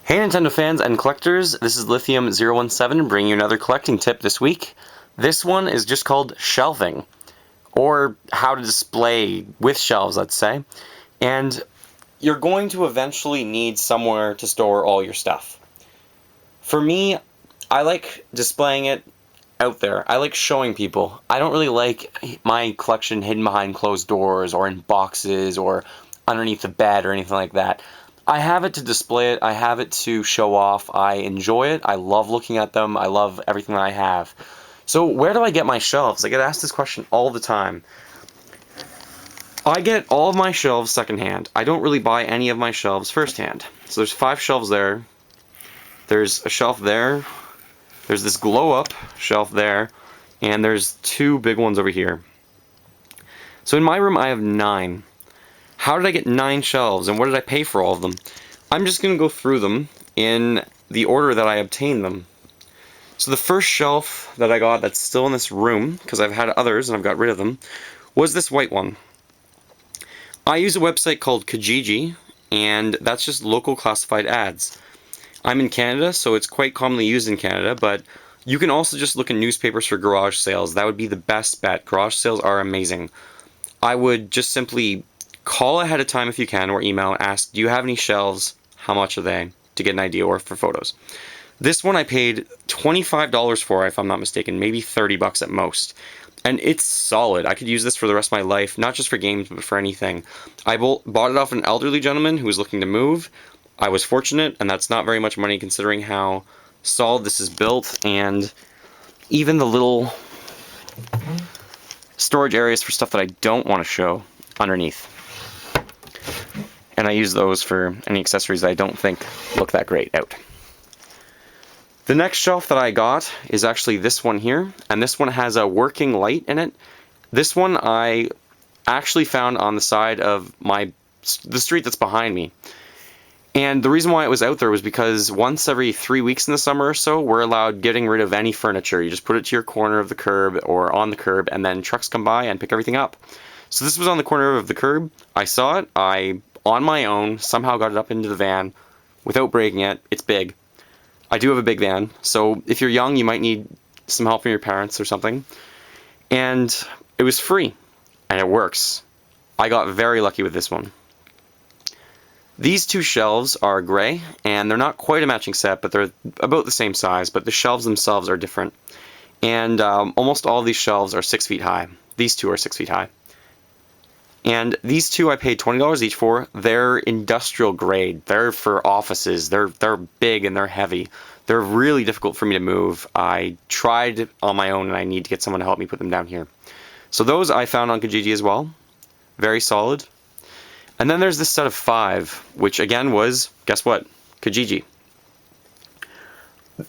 Hey Nintendo fans and collectors, this is Lithium017 bringing you another collecting tip this week. This one is just called shelving, or how to display with shelves, let's say. And you're going to eventually need somewhere to store all your stuff. For me, I like displaying it out there. I like showing people. I don't really like my collection hidden behind closed doors or in boxes or underneath the bed or anything like that. I have it to display it. I have it to show off. I enjoy it. I love looking at them. I love everything that I have. So where do I get my shelves? I get asked this question all the time. I get all of my shelves secondhand. I don't really buy any of my shelves firsthand. So there's 5 shelves there. There's a shelf there. There's this glow-up shelf there. And there's 2 big ones over here. So in my room I have 9. How did I get 9 shelves, and what did I pay for all of them? I'm just going to go through them in the order that I obtained them. So the first shelf that I got that's still in this room, because I've had others and I've got rid of them, was this white one. I use a website called Kijiji, and that's just local classified ads. I'm in Canada, so it's quite commonly used in Canada, but you can also just look in newspapers for garage sales. That would be the best bet. Garage sales are amazing. I would just simply call ahead of time if you can, or email and ask, do you have any shelves? How much are they? To get an idea, or for photos. This one I paid $25 for, if I'm not mistaken, maybe 30 bucks at most. And it's solid. I could use this for the rest of my life, not just for games, but for anything. I bought it off an elderly gentleman who was looking to move. I was fortunate, and that's not very much money considering how solid this is built, and even the little storage areas for stuff that I don't want to show underneath. And I use those for any accessories that I don't think look that great out. The next shelf that I got is actually this one here, and this one has a working light in it. This one I actually found on the side of the street that's behind me. And the reason why it was out there was because once every 3 weeks in the summer or so, we're allowed getting rid of any furniture. You just put it to your corner of the curb or on the curb, and then trucks come by and pick everything up. So this was on the corner of the curb. I saw it. I, on my own, somehow got it up into the van without breaking it. It's big. I do have a big van, so if you're young, you might need some help from your parents or something. And it was free, and it works. I got very lucky with this one. These 2 shelves are gray, and they're not quite a matching set, but they're about the same size, but the shelves themselves are different. And almost all of these shelves are 6 feet high. These 2 are 6 feet high. And these 2 I paid $20 each for. They're industrial grade. They're for offices. They're big and they're heavy. They're really difficult for me to move. I tried on my own and I need to get someone to help me put them down here. So those I found on Kijiji as well. Very solid. And then there's this set of 5, which again was, guess what? Kijiji.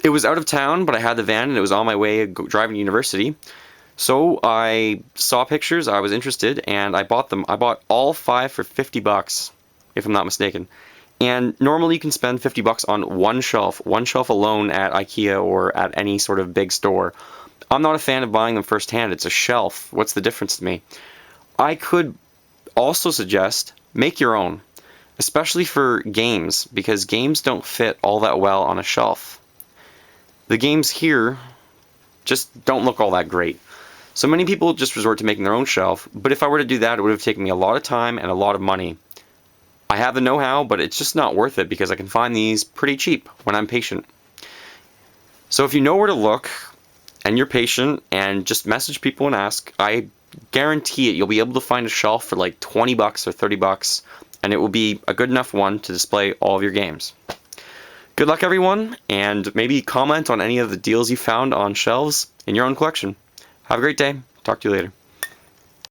It was out of town, but I had the van and it was on my way driving to university. So I saw pictures, I was interested, and I bought them. I bought all 5 for 50 bucks, if I'm not mistaken. And normally you can spend 50 bucks on one shelf alone at IKEA or at any sort of big store. I'm not a fan of buying them firsthand. It's a shelf. What's the difference to me? I could also suggest make your own, especially for games, because games don't fit all that well on a shelf. The games here just don't look all that great. So many people just resort to making their own shelf, but if I were to do that, it would have taken me a lot of time and a lot of money. I have the know-how, but it's just not worth it because I can find these pretty cheap when I'm patient. So if you know where to look, and you're patient, and just message people and ask, I guarantee it, you'll be able to find a shelf for like 20 bucks or 30 bucks, and it will be a good enough one to display all of your games. Good luck everyone, and maybe comment on any of the deals you found on shelves in your own collection. Have a great day. Talk to you later.